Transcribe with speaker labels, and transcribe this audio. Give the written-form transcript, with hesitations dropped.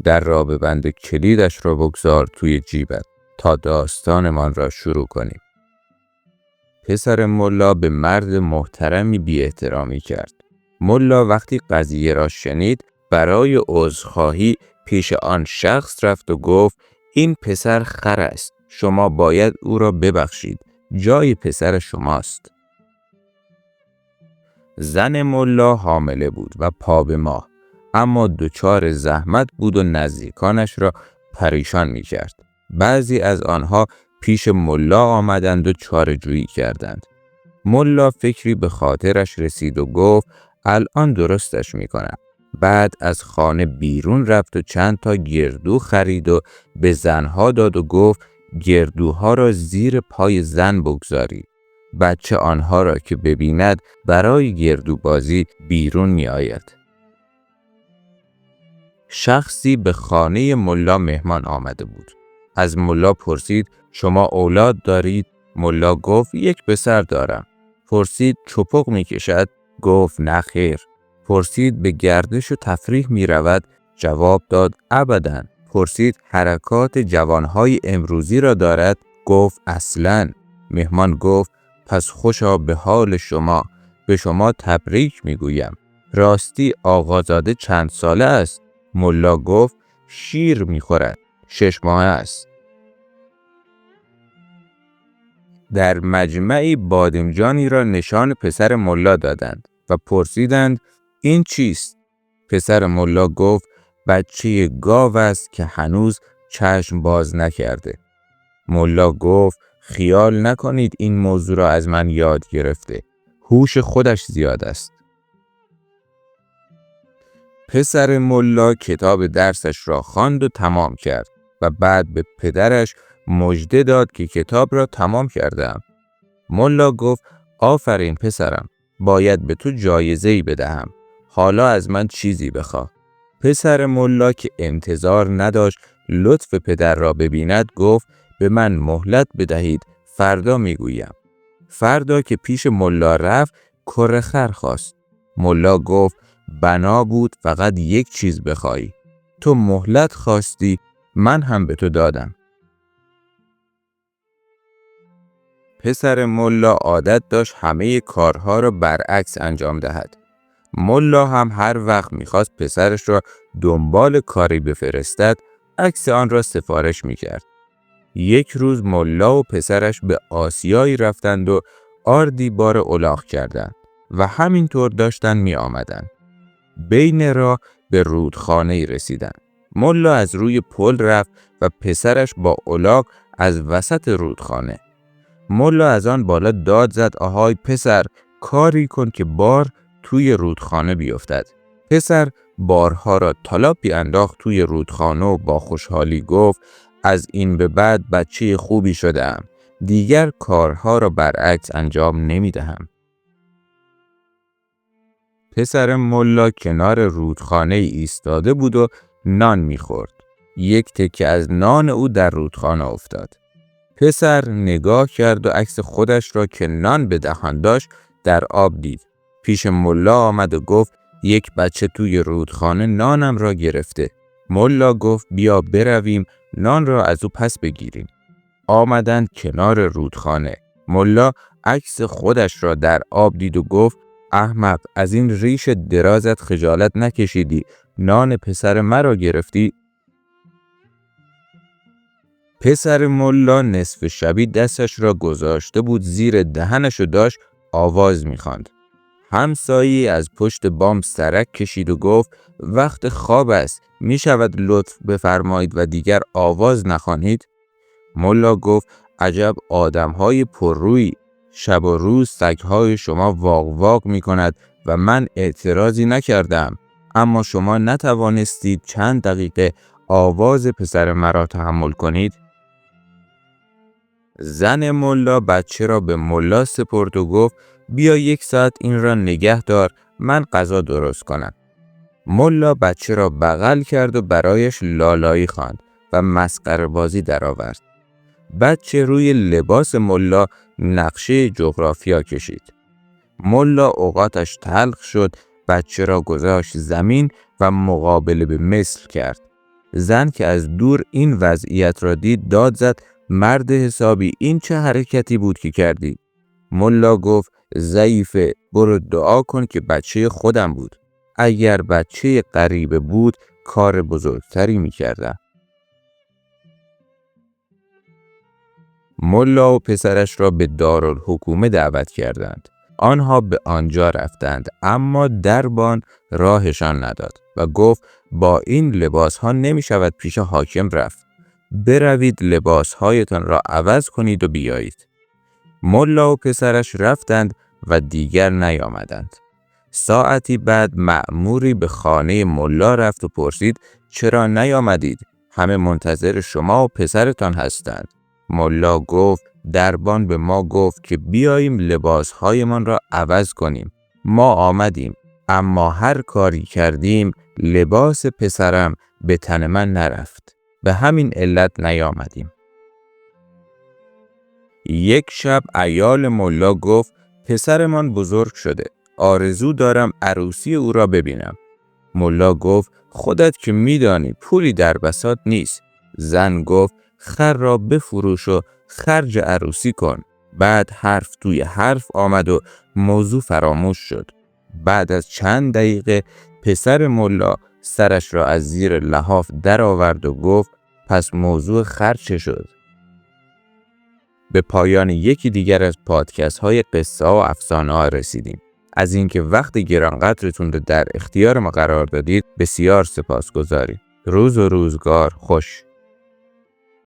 Speaker 1: در را ببند و کلیدش را بگذار توی جیبت تا داستانمان را شروع کنیم. پسر ملا به مرد محترمی بی احترامی کرد. ملا وقتی قضیه را شنید برای عذرخواهی پیش آن شخص رفت و گفت این پسر خر است. شما باید او را ببخشید. جای پسر شماست. زن ملا حامله بود و پا به ماه، اما دچار زحمت بود و نزدیکانش را پریشان می کرد. بعضی از آنها پیش ملا آمدند و چاره‌جویی کردند. ملا فکری به خاطرش رسید و گفت الان درستش می کنم. بعد از خانه بیرون رفت و چند تا گردو خرید و به زنها داد و گفت گردوها را زیر پای زن بگذارید. بچه آنها را که ببیند برای گردو بازی بیرون می آید. شخصی به خانه ملا مهمان آمده بود. از ملا پرسید شما اولاد دارید؟ ملا گفت یک پسر دارم. پرسید چپق می کشد؟ گفت نه خیر. پرسید به گردش و تفریح می رود؟ جواب داد ابداً. پرسید حرکات جوانهای امروزی را دارد؟ گفت اصلاً. مهمان گفت پس خوشا به حال شما، به شما تبریک می گویم. راستی آقازاده چند ساله است؟ ملا گفت شیر می خورد، 6 ماه است. در مجمعی بادمجانی را نشان پسر ملا دادند و پرسیدند این چیست؟ پسر ملا گفت بچه گاو است که هنوز چشم باز نکرده. ملا گفت خیال نکنید این موضوع را از من یاد گرفته. هوش خودش زیاد است. پسر ملا کتاب درسش را خواند و تمام کرد و بعد به پدرش مژده داد که کتاب را تمام کردم. ملا گفت آفرین پسرم، باید به تو جایزه‌ای بدهم. حالا از من چیزی بخواه. پسر ملا که انتظار نداشت لطف پدر را ببیند گفت به من مهلت بدهید، فردا میگویم. فردا که پیش ملا رفت کره خر خواست. ملا گفت بنا بود فقط یک چیز بخوای. تو مهلت خواستی، من هم به تو دادم. پسر ملا عادت داشت همه کارها را برعکس انجام دهد. ملا هم هر وقت میخواست پسرش را دنبال کاری بفرستد، عکس آن را سفارش میکرد. یک روز ملا و پسرش به آسیایی رفتند و آردی بار الاغ کردند و همینطور داشتن می آمدند. بین راه به رودخانه‌ای رسیدند. ملا از روی پل رفت و پسرش با الاغ از وسط رودخانه. ملا از آن بالا داد زد آهای پسر، کاری کن که بار توی رودخانه بیفتد. پسر بارها را تالاپی انداخت توی رودخانه و با خوشحالی گفت از این به بعد بچه خوبی شدم. دیگر کارها را برعکس انجام نمی دهم. پسر ملا کنار رودخانه ایستاده بود و نان می خورد. یک تکه از نان او در رودخانه افتاد. پسر نگاه کرد و عکس خودش را که نان به دهان داشت در آب دید. پیش ملا آمد و گفت یک بچه توی رودخانه نانم را گرفته. ملا گفت بیا برویم نان را از او پس بگیریم. آمدند کنار رودخانه. ملا عکس خودش را در آب دید و گفت احمق، از این ریش درازت خجالت نکشیدی، نان پسر مرا گرفتی؟ پسر ملا نصف شبی دستش را گذاشته بود زیر دهنش و داشت آواز می‌خواند. همسایه‌ای از پشت بام سرک کشید و گفت وقت خواب است، می شود لطف بفرمایید و دیگر آواز نخوانید؟ ملا گفت عجب آدم‌های پررویی، شب و روز سگ‌های شما واق واق می کند و من اعتراضی نکردم، اما شما نتوانستید چند دقیقه آواز پسر مرا تحمل کنید؟ زن ملا بچه را به ملا سپرد و گفت بیا 1 ساعت این را نگه دار، من غذا درست کنم. ملا بچه را بغل کرد و برایش لالایی خواند و مسخره بازی درآورد. بچه روی لباس ملا نقشه جغرافیا کشید. ملا اوقاتش تلخ شد، بچه را گذاشت زمین و مقابله به مصر کرد. زن که از دور این وضعیت را دید داد زد: مرد حسابی، این چه حرکتی بود که کردی؟ ملا گفت: ضعیفه، برو دعا کن که بچه خودم بود. اگر بچه غریبه بود کار بزرگتری می‌کردم. ملا و پسرش را به دارالحکومه دعوت کردند. آنها به آنجا رفتند، اما دربان راهشان نداد و گفت: با این لباس ها نمی شود پیش حاکم رفت. بروید لباسهایتان را عوض کنید و بیایید. ملا و پسرش رفتند و دیگر نیامدند. ساعتی بعد مأموری به خانه ملا رفت و پرسید: چرا نیامدید؟ همه منتظر شما و پسرتان هستند. ملا گفت: دربان به ما گفت که بیاییم لباسهایمان را عوض کنیم. ما آمدیم، اما هر کاری کردیم لباس پسرم به تن من نرفت. به همین علت نیامدیم. یک شب عیال ملا گفت: پسرمان بزرگ شده. آرزو دارم عروسی او را ببینم. ملا گفت: خودت که میدانی پولی در بساط نیست. زن گفت: خر را بفروش و خرج عروسی کن. بعد حرف توی حرف آمد و موضوع فراموش شد. بعد از چند دقیقه پسر ملا سرش را از زیر لحاف در آورد و گفت: پس موضوع خر چه شد؟ به پایان یکی دیگر از پادکست های قصه و افسانه ها رسیدیم. از اینکه وقت گرانقدرتون رو در اختیار ما قرار دادید بسیار سپاسگزاریم. روز و روزگار خوش.